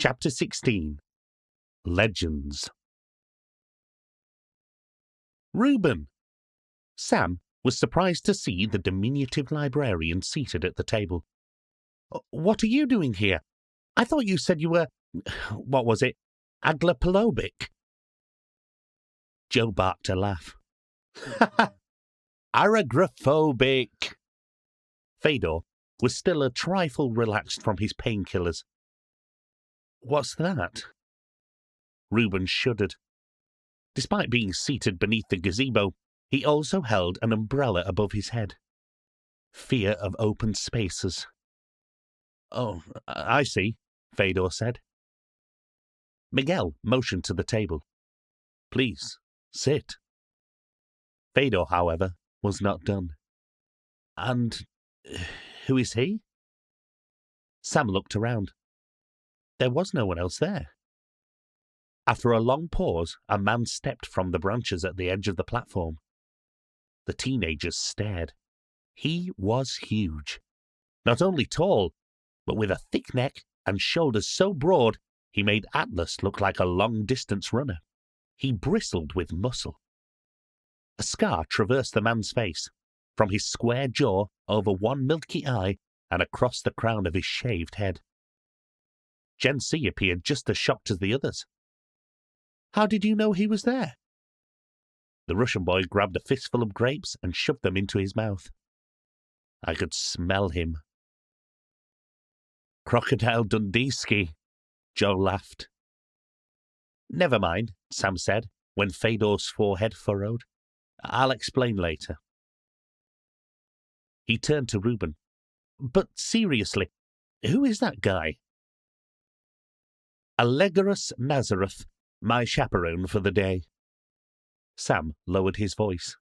Chapter 16. Legends. Reuben! Sam was surprised to see the diminutive librarian seated at the table. What are you doing here? I thought you said you were, what was it, agoraphobic? Joe barked a laugh. Agoraphobic! Fedor was still a trifle relaxed from his painkillers. What's that? Reuben shuddered. Despite being seated beneath the gazebo, he also held an umbrella above his head. Fear of open spaces. Oh, I see, Fedor said. Miguel motioned to the table. Please, sit. Fedor, however, was not done. And who is he? Sam looked around. There was no one else there. After a long pause, a man stepped from the branches at the edge of the platform. The teenagers stared. He was huge. Not only tall, but with a thick neck and shoulders so broad he made Atlas look like a long-distance runner. He bristled with muscle. A scar traversed the man's face, from his square jaw over one milky eye and across the crown of his shaved head. Gen C appeared just as shocked as the others. How did you know he was there? The Russian boy grabbed a fistful of grapes and shoved them into his mouth. I could smell him. Crocodile Dundee-ski, Joe laughed. Never mind, Sam said, when Fedor's forehead furrowed. I'll explain later. He turned to Reuben. But seriously, who is that guy? Allegoros Nazareth, my chaperone for the day. Sam lowered his voice.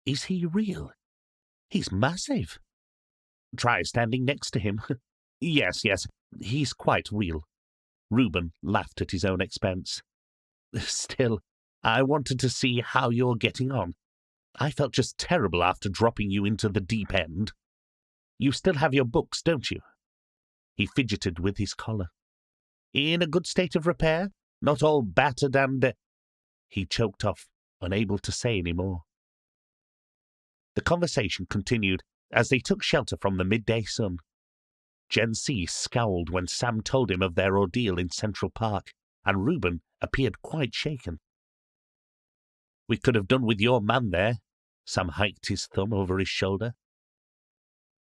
Is he real? He's massive. Try standing next to him. Yes, he's quite real. Reuben laughed at his own expense. Still, I wanted to see how you're getting on. I felt just terrible after dropping you into the deep end. You still have your books, don't you? He fidgeted with his collar. In a good state of repair? Not all battered and... He choked off, unable to say any more. The conversation continued as they took shelter from the midday sun. Gen C scowled when Sam told him of their ordeal in Central Park, and Reuben appeared quite shaken. We could have done with your man there. Sam hiked his thumb over his shoulder.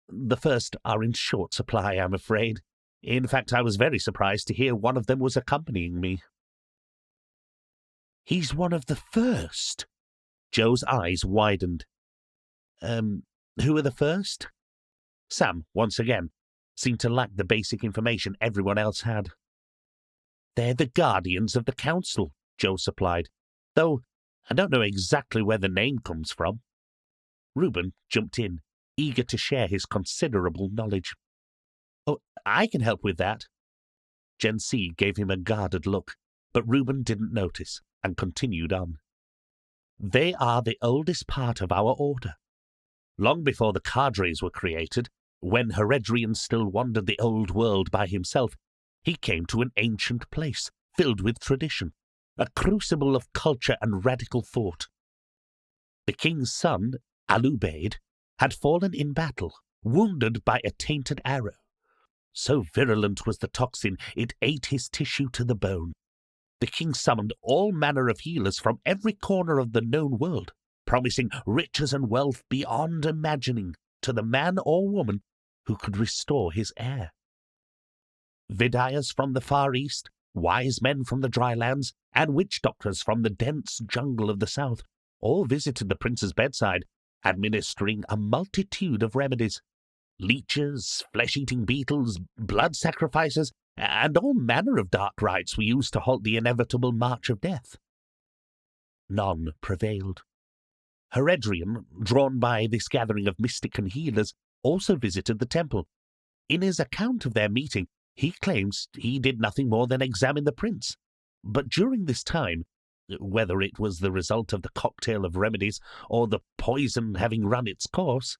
The first are in short supply, I'm afraid. In fact, I was very surprised to hear one of them was accompanying me. He's one of the first? Joe's eyes widened. Who are the first? Sam, once again, seemed to lack the basic information everyone else had. They're the guardians of the council, Joe supplied, though I don't know exactly where the name comes from. Reuben jumped in, eager to share his considerable knowledge. Oh, I can help with that. Gen C gave him a guarded look, but Reuben didn't notice and continued on. They are the oldest part of our order. Long before the cadres were created, when Heredrian still wandered the old world by himself, he came to an ancient place filled with tradition, a crucible of culture and radical thought. The king's son, Alubaid, had fallen in battle, wounded by a tainted arrow. So virulent was the toxin, it ate his tissue to the bone. The king summoned all manner of healers from every corner of the known world, promising riches and wealth beyond imagining to the man or woman who could restore his heir. Vidyas from the Far East, wise men from the dry lands, and witch doctors from the dense jungle of the south all visited the prince's bedside, administering a multitude of remedies. Leeches, flesh-eating beetles, blood sacrifices, and all manner of dark rites were used to halt the inevitable march of death. None prevailed. Heredrian, drawn by this gathering of mystic and healers, also visited the temple. In his account of their meeting, he claims he did nothing more than examine the prince. But during this time, whether it was the result of the cocktail of remedies or the poison having run its course,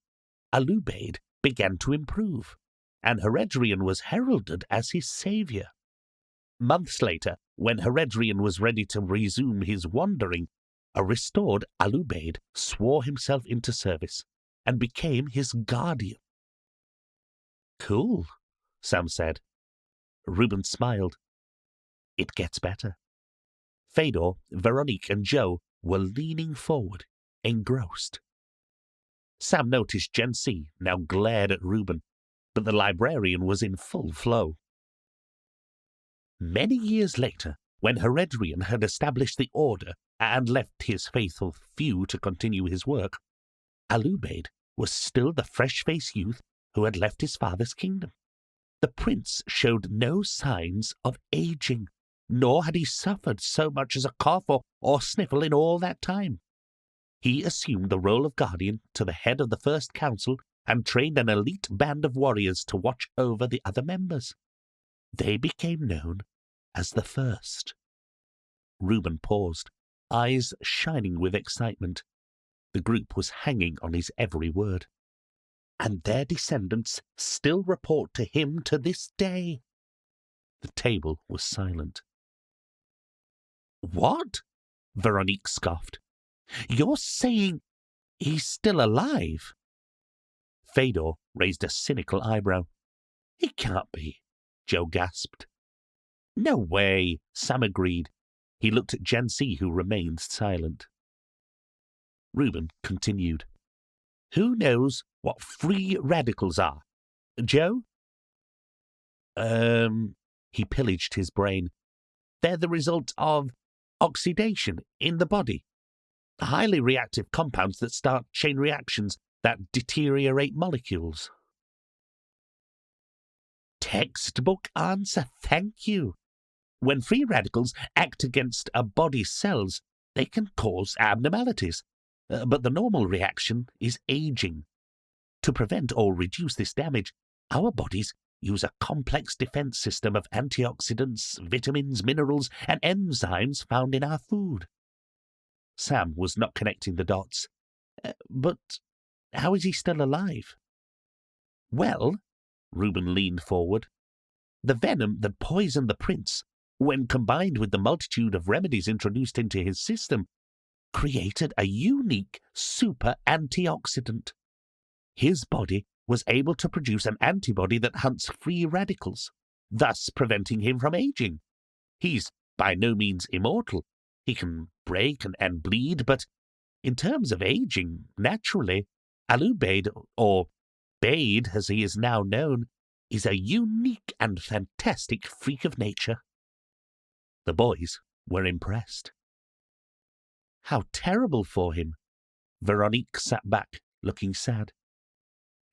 Alubaid began to improve, and Heredrian was heralded as his saviour. Months later, when Heredrian was ready to resume his wandering, a restored Alubaid swore himself into service and became his guardian. Cool, Sam said. Reuben smiled. It gets better. Fedor, Veronique, and Joe were leaning forward, engrossed. Sam noticed Gen C now glared at Reuben, but the librarian was in full flow. Many years later, when Heredrian had established the order and left his faithful few to continue his work, Alubaid was still the fresh-faced youth who had left his father's kingdom. The prince showed no signs of aging, nor had he suffered so much as a cough or sniffle in all that time. He assumed the role of guardian to the head of the first council and trained an elite band of warriors to watch over the other members. They became known as the First. Reuben paused, eyes shining with excitement. The group was hanging on his every word. And their descendants still report to him to this day. The table was silent. What? Veronique scoffed. You're saying he's still alive? Fedor raised a cynical eyebrow. He can't be, Joe gasped. No way, Sam agreed. He looked at Gen C, who remained silent. Reuben continued. Who knows what free radicals are? Joe? He pillaged his brain. They're the result of oxidation in the body. Highly reactive compounds that start chain reactions that deteriorate molecules. Textbook answer, thank you. When free radicals act against a body's cells, they can cause abnormalities. But the normal reaction is aging. To prevent or reduce this damage, our bodies use a complex defense system of antioxidants, vitamins, minerals, and enzymes found in our food. Sam was not connecting the dots. But how is he still alive? Well, Reuben leaned forward, the venom that poisoned the prince, when combined with the multitude of remedies introduced into his system, created a unique super antioxidant. His body was able to produce an antibody that hunts free radicals, thus preventing him from aging. He's by no means immortal. He can break and bleed, but in terms of aging, naturally, Alubaid, or Bade as he is now known, is a unique and fantastic freak of nature. The boys were impressed. How terrible for him. Veronique sat back, looking sad.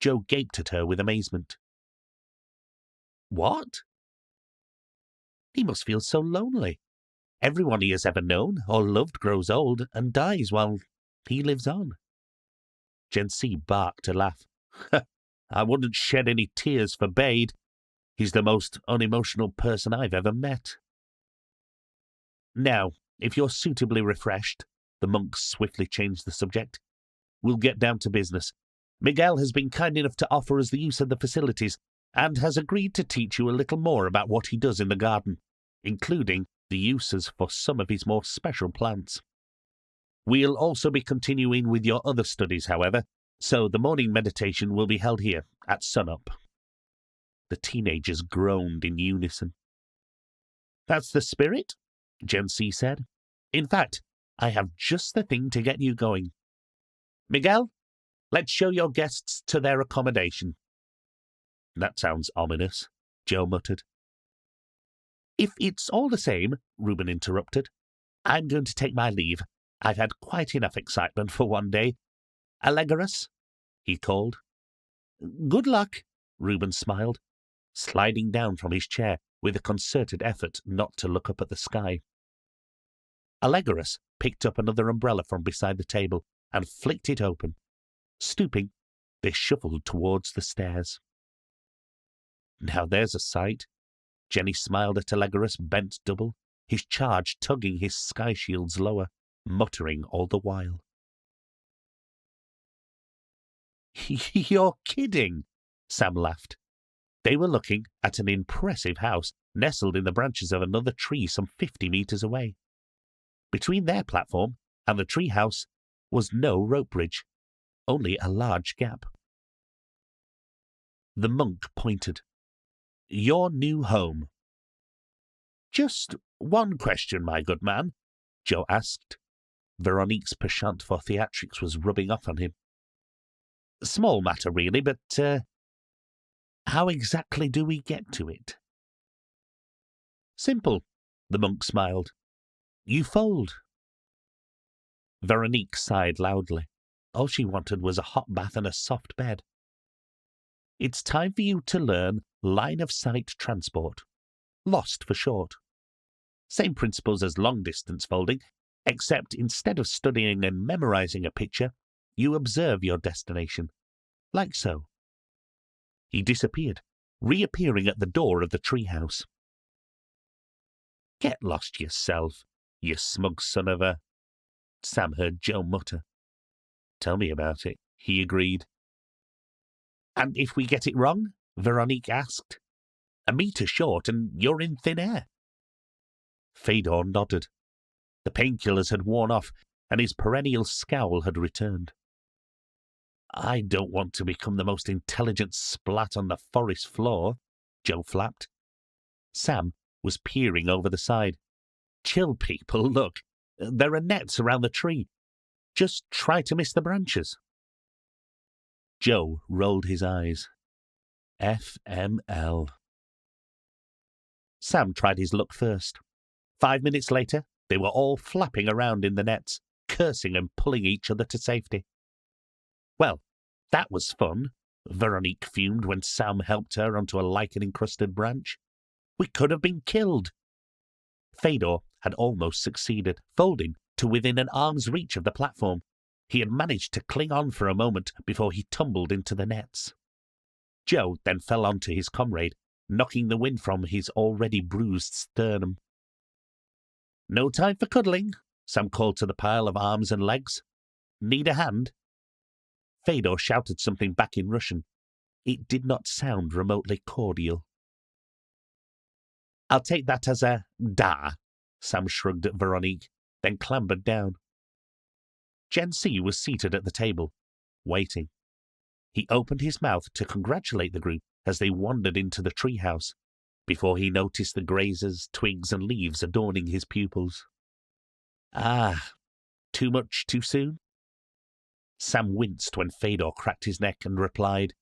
Joe gaped at her with amazement. What? He must feel so lonely. Everyone he has ever known or loved grows old and dies while he lives on. Gen C barked a laugh. I wouldn't shed any tears for Bade. He's the most unemotional person I've ever met. Now, if you're suitably refreshed, the monk swiftly changed the subject, we'll get down to business. Miguel has been kind enough to offer us the use of the facilities and has agreed to teach you a little more about what he does in the garden, including the uses for some of his more special plants. We'll also be continuing with your other studies, however, so the morning meditation will be held here at sunup. The teenagers groaned in unison. That's the spirit, Gen C said. In fact, I have just the thing to get you going. Miguel, let's show your guests to their accommodation. That sounds ominous, Joe muttered. If it's all the same, Reuben interrupted, I'm going to take my leave. I've had quite enough excitement for one day. Allegoras, he called. Good luck, Reuben smiled, sliding down from his chair with a concerted effort not to look up at the sky. Allegoras picked up another umbrella from beside the table and flicked it open. Stooping, they shuffled towards the stairs. Now there's a sight. Jenny smiled at Allegoras, bent double, his charge tugging his sky shields lower, muttering all the while. You're kidding, Sam laughed. They were looking at an impressive house nestled in the branches of another tree some 50 meters away. Between their platform and the treehouse was no rope bridge, only a large gap. The monk pointed. "Your new home." "Just one question, my good man," Joe asked. Veronique's penchant for theatrics was rubbing off on him. "Small matter, really, but how exactly do we get to it?" "Simple," the monk smiled. "You fold." Veronique sighed loudly. All she wanted was a hot bath and a soft bed. "It's time for you to learn line-of-sight transport. LOST for short. Same principles as long-distance folding, except instead of studying and memorizing a picture, you observe your destination. Like so." He disappeared, reappearing at the door of the treehouse. "Get lost yourself, you smug son of a—" Sam heard Joe mutter. "Tell me about it," he agreed. "And if we get it wrong?" Veronique asked. "A meter short and you're in thin air." Fedor nodded. The painkillers had worn off, and his perennial scowl had returned. "I don't want to become the most intelligent splat on the forest floor," Joe flapped. Sam was peering over the side. "Chill, people, look. There are nets around the tree. Just try to miss the branches." Joe rolled his eyes. FML. Sam tried his luck first. 5 minutes later, they were all flapping around in the nets, cursing and pulling each other to safety. "Well, that was fun," Veronique fumed when Sam helped her onto a lichen-encrusted branch. "We could have been killed." Fedor had almost succeeded, folding to within an arm's reach of the platform. He had managed to cling on for a moment before he tumbled into the nets. Joe then fell onto his comrade, knocking the wind from his already bruised sternum. "No time for cuddling," Sam called to the pile of arms and legs. "Need a hand?" Fedor shouted something back in Russian. It did not sound remotely cordial. "I'll take that as a da," Sam shrugged at Veronique, then clambered down. Gen C was seated at the table, waiting. He opened his mouth to congratulate the group as they wandered into the treehouse, before he noticed the grazers, twigs, and leaves adorning his pupils. "Ah, too much too soon?" Sam winced when Fedor cracked his neck and replied,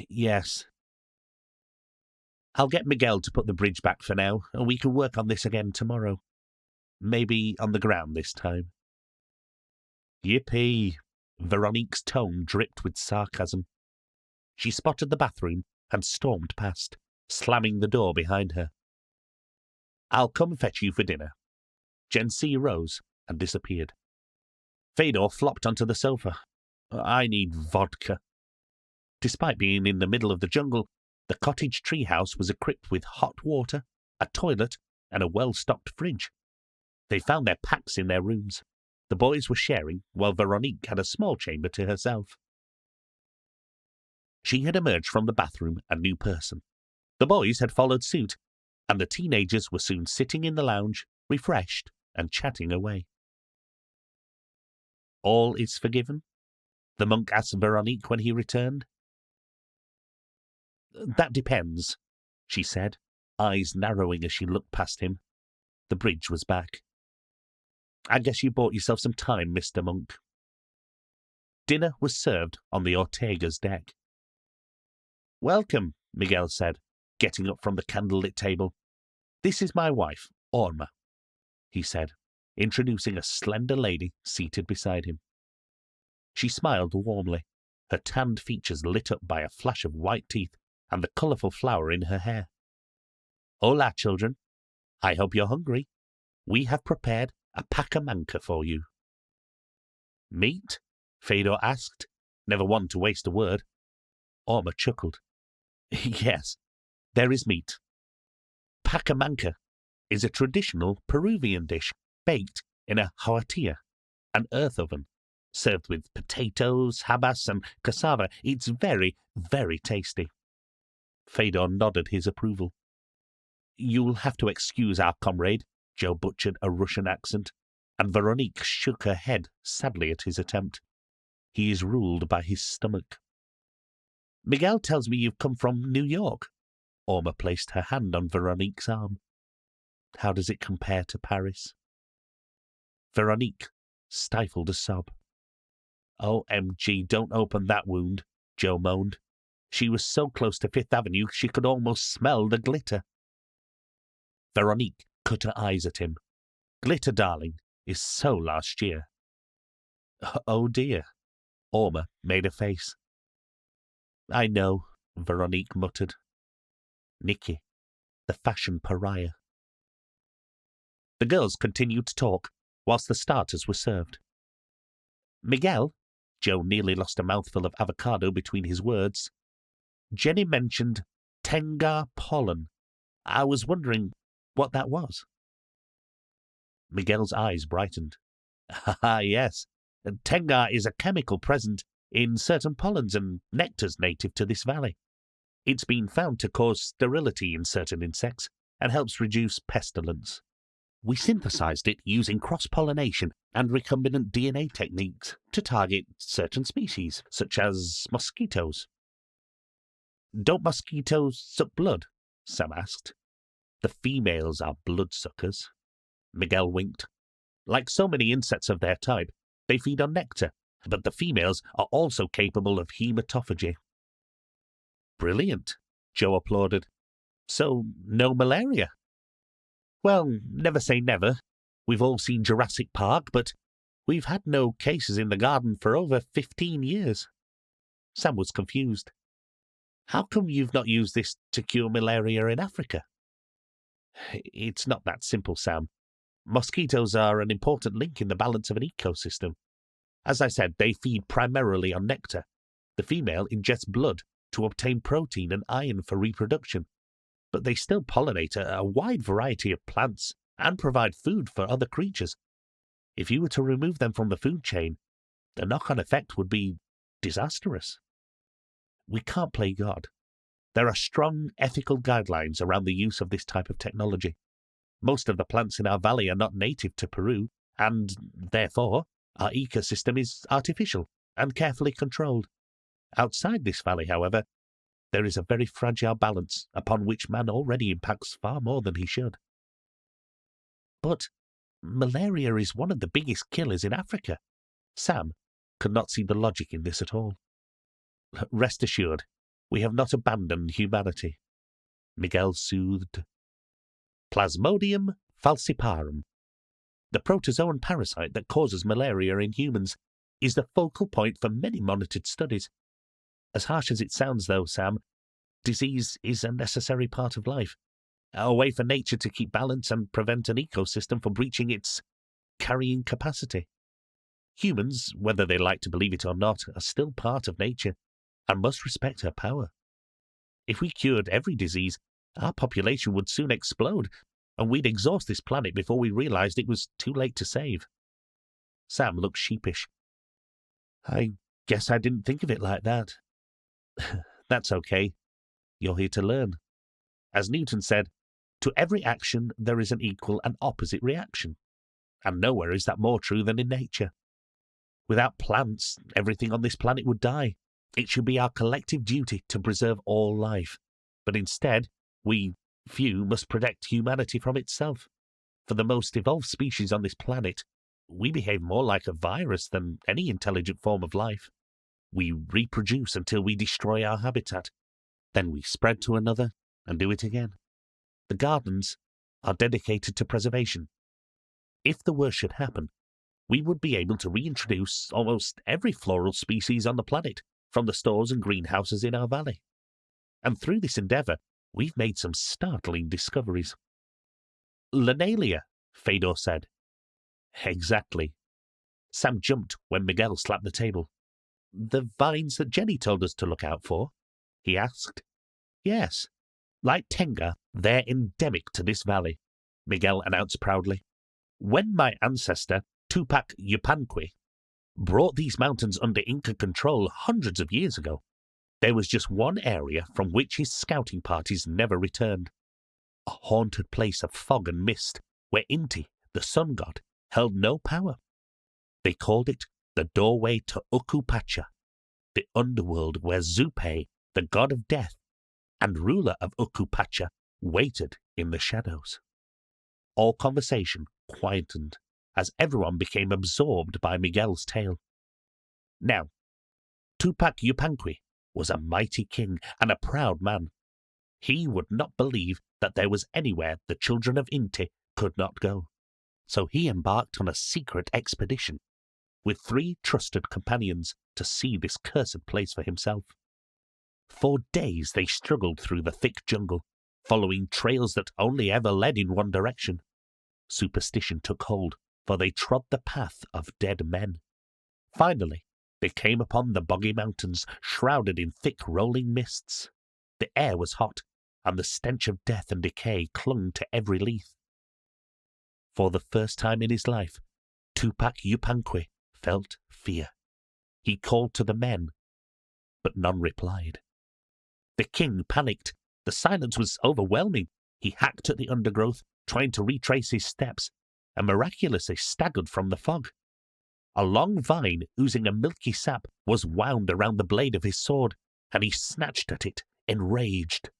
"Yes." "I'll get Miguel to put the bridge back for now, and we can work on this again tomorrow. Maybe on the ground this time." "Yippee!" Veronique's tone dripped with sarcasm. She spotted the bathroom and stormed past, slamming the door behind her. "I'll come fetch you for dinner." Gen C rose and disappeared. Fedor flopped onto the sofa. "I need vodka." Despite being in the middle of the jungle, the cottage treehouse was equipped with hot water, a toilet, and a well-stocked fridge. They found their packs in their rooms. The boys were sharing, while Veronique had a small chamber to herself. She had emerged from the bathroom a new person. The boys had followed suit, and the teenagers were soon sitting in the lounge, refreshed and chatting away. "All is forgiven?" the monk asked Veronique when he returned. "That depends," she said, eyes narrowing as she looked past him. The bridge was back. "I guess you bought yourself some time, Mr. Monk." Dinner was served on the Ortega's deck. "Welcome," Miguel said, getting up from the candlelit table. "This is my wife, Orma," he said, introducing a slender lady seated beside him. She smiled warmly, her tanned features lit up by a flash of white teeth and the colourful flower in her hair. "Hola, children. I hope you're hungry. We have prepared a pacamanca for you." "Meat?" Fedor asked, never one to waste a word. Orma chuckled. "Yes, there is meat. Pacamanca is a traditional Peruvian dish baked in a hoatilla, an earth oven, served with potatoes, habas, and cassava. It's very, very tasty." Fedor nodded his approval. You'll have to excuse our comrade, Joe butchered a Russian accent, and Veronique shook her head sadly at his attempt. He is ruled by his stomach. Miguel tells me you've come from New York. Orma placed her hand on Veronique's arm. How does it compare to Paris? Veronique stifled a sob. OMG, don't open that wound, Joe moaned. She was so close to Fifth Avenue she could almost smell the glitter. Veronique cut her eyes at him. Glitter, darling, is so last year. Oh dear. Orma made a face. I know, Veronique muttered. Nicky, the fashion pariah. The girls continued to talk, whilst the starters were served. Miguel, Joe nearly lost a mouthful of avocado between his words. Jenny mentioned Tengar pollen. I was wondering what that was. Miguel's eyes brightened. Ah, yes. Tengar is a chemical present in certain pollens and nectars native to this valley. It's been found to cause sterility in certain insects and helps reduce pestilence. We synthesized it using cross-pollination and recombinant DNA techniques to target certain species, such as mosquitoes. Don't mosquitoes suck blood? Sam asked. The females are bloodsuckers. Miguel winked. Like so many insects of their type, they feed on nectar, but the females are also capable of hematophagy. Brilliant, Joe applauded. So, no malaria? Well, never say never. We've all seen Jurassic Park, but we've had no cases in the garden for over 15 years. Sam was confused. How come you've not used this to cure malaria in Africa? It's not that simple, Sam. Mosquitoes are an important link in the balance of an ecosystem. As I said, they feed primarily on nectar. The female ingests blood to obtain protein and iron for reproduction, but they still pollinate a wide variety of plants and provide food for other creatures. If you were to remove them from the food chain, the knock-on effect would be disastrous. We can't play God. There are strong ethical guidelines around the use of this type of technology. Most of the plants in our valley are not native to Peru, and, therefore, our ecosystem is artificial and carefully controlled. Outside this valley, however, there is a very fragile balance upon which man already impacts far more than he should. But malaria is one of the biggest killers in Africa. Sam could not see the logic in this at all. Rest assured, we have not abandoned humanity, Miguel soothed. Plasmodium falciparum, the protozoan parasite that causes malaria in humans, is the focal point for many monitored studies. As harsh as it sounds, though, Sam, disease is a necessary part of life, a way for nature to keep balance and prevent an ecosystem from breaching its carrying capacity. Humans, whether they like to believe it or not, are still part of nature and must respect her power. If we cured every disease, our population would soon explode, and we'd exhaust this planet before we realized it was too late to save. Sam looked sheepish. I guess I didn't think of it like that. That's okay. You're here to learn. As Newton said, to every action there is an equal and opposite reaction. And nowhere is that more true than in nature. Without plants, everything on this planet would die. It should be our collective duty to preserve all life. But instead, we, few, must protect humanity from itself. For the most evolved species on this planet, we behave more like a virus than any intelligent form of life. We reproduce until we destroy our habitat. Then we spread to another and do it again. The gardens are dedicated to preservation. If the worst should happen, we would be able to reintroduce almost every floral species on the planet from the stores and greenhouses in our valley. And through this endeavour, we've made some startling discoveries. Linalia, Fedor said. Exactly. Sam jumped when Miguel slapped the table. The vines that Jenny told us to look out for? He asked. Yes. Like Tenga, they're endemic to this valley, Miguel announced proudly. When my ancestor, Tupac Yupanqui, brought these mountains under Inca control hundreds of years ago, there was just one area from which his scouting parties never returned. a haunted place of fog and mist where Inti, the sun god, held no power. They called it the doorway to Ukupacha, the underworld where Zupe, the god of death and ruler of Ukupacha, waited in the shadows. All conversation quietened as everyone became absorbed by Miguel's tale. Now, Tupac Yupanqui was a mighty king and a proud man. He would not believe that there was anywhere the children of Inti could not go. So he embarked on a secret expedition with 3 trusted companions to see this cursed place for himself. For days they struggled through the thick jungle, following trails that only ever led in one direction. Superstition took hold, for they trod the path of dead men. Finally, they came upon the boggy mountains, shrouded in thick rolling mists. The air was hot, and the stench of death and decay clung to every leaf. For the first time in his life, Tupac Yupanqui felt fear. He called to the men, but none replied. The king panicked. The silence was overwhelming. He hacked at the undergrowth, trying to retrace his steps, and miraculously staggered from the fog. A long vine, oozing a milky sap, was wound around the blade of his sword, and he snatched at it, enraged.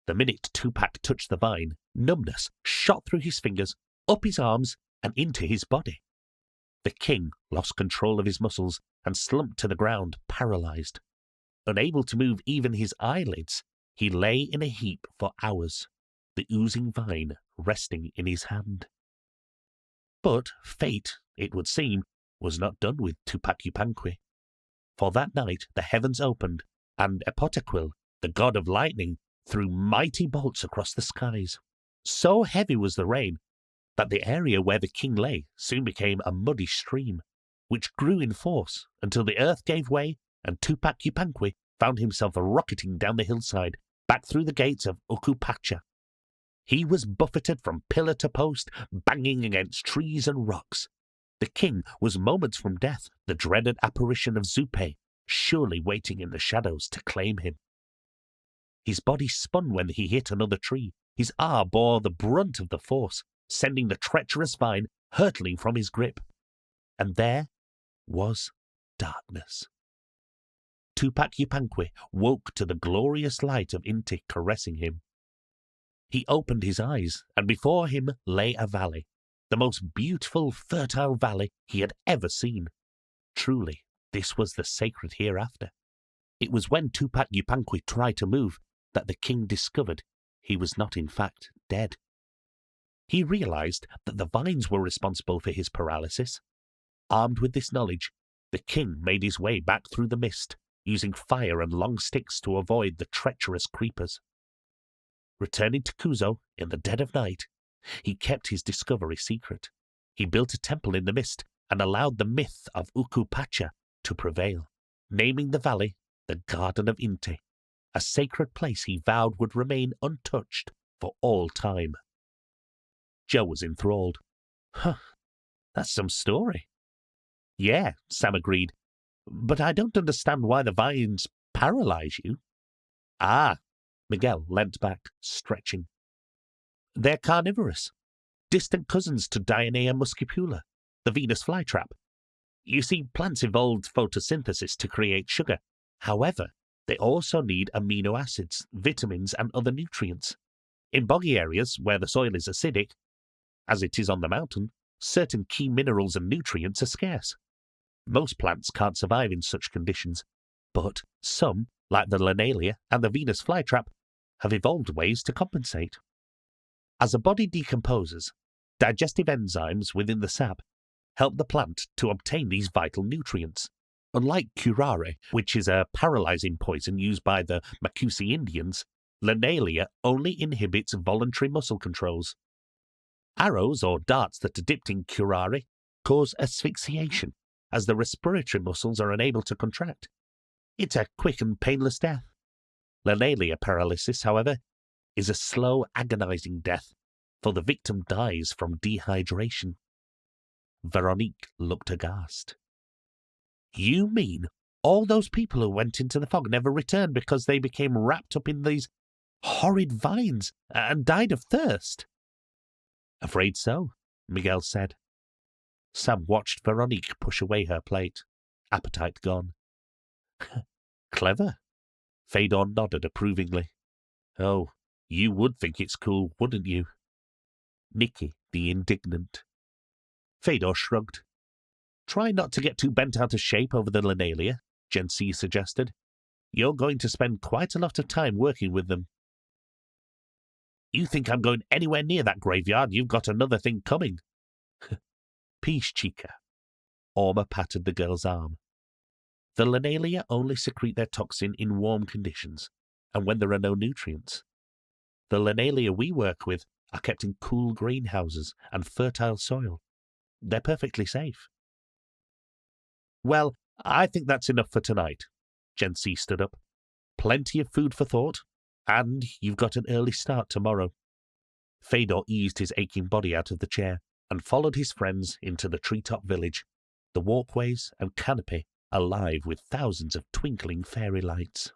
The minute Tupac touched the vine, numbness shot through his fingers, up his arms, and into his body. The king lost control of his muscles and slumped to the ground, paralyzed. Unable to move even his eyelids, he lay in a heap for hours, the oozing vine resting in his hand. But fate, it would seem, was not done with Tupac Yupanqui. For that night the heavens opened, and Epotequil, the god of lightning, threw mighty bolts across the skies. So heavy was the rain that the area where the king lay soon became a muddy stream, which grew in force until the earth gave way and Tupac Yupanqui found himself rocketing down the hillside, back through the gates of Ukupacha. He was buffeted from pillar to post, banging against trees and rocks. The king was moments from death, the dreaded apparition of Zupe, surely waiting in the shadows to claim him. His body spun when he hit another tree. His arm bore the brunt of the force, sending the treacherous vine hurtling from his grip. And there was darkness. Tupac Yupanqui woke to the glorious light of Inti caressing him. He opened his eyes, and before him lay a valley, the most beautiful, fertile valley he had ever seen. Truly, this was the sacred hereafter. It was when Tupac Yupanqui tried to move that the king discovered he was not in fact dead. He realized that the vines were responsible for his paralysis. Armed with this knowledge, the king made his way back through the mist, using fire and long sticks to avoid the treacherous creepers. Returning to Kuzo in the dead of night, he kept his discovery secret. He built a temple in the mist and allowed the myth of Ukupacha to prevail, naming the valley the Garden of Inti, a sacred place he vowed would remain untouched for all time. Joe was enthralled. Huh, that's some story. Yeah, Sam agreed, but I don't understand why the vines paralyze you. Ah, Miguel leant back, stretching. They're carnivorous, distant cousins to Dionea muscipula, the Venus flytrap. You see, plants evolved photosynthesis to create sugar. However, they also need amino acids, vitamins, and other nutrients. In boggy areas where the soil is acidic, as it is on the mountain, certain key minerals and nutrients are scarce. Most plants can't survive in such conditions, but some, like the Linalia and the Venus flytrap, have evolved ways to compensate. As a body decomposes, digestive enzymes within the sap help the plant to obtain these vital nutrients. Unlike curare, which is a paralyzing poison used by the Macusi Indians, Linalia only inhibits voluntary muscle controls. Arrows or darts that are dipped in curare cause asphyxiation, as the respiratory muscles are unable to contract. It's a quick and painless death. Linalia paralysis, however, is a slow, agonizing death, for the victim dies from dehydration. Veronique looked aghast. You mean all those people who went into the fog never returned because they became wrapped up in these Horrid vines, and died of thirst. Afraid so, Miguel said. Sam watched Veronique push away her plate, appetite gone. Clever. Fedor nodded approvingly. Oh, you would think it's cool, wouldn't you? Nicky, the indignant. Fedor shrugged. Try not to get too bent out of shape over the Linalia, Gen C suggested. You're going to spend quite a lot of time working with them. You think I'm going anywhere near that graveyard? You've got another thing coming. Peace, chica. Orma patted the girl's arm. The Linalia only secrete their toxin in warm conditions, and when there are no nutrients. The Linalia we work with are kept in cool greenhouses and fertile soil. They're perfectly safe. Well, I think that's enough for tonight. Gen C stood up. Plenty of food for thought, and you've got an early start tomorrow. Fedor eased his aching body out of the chair and followed his friends into the treetop village, the walkways and canopy alive with thousands of twinkling fairy lights.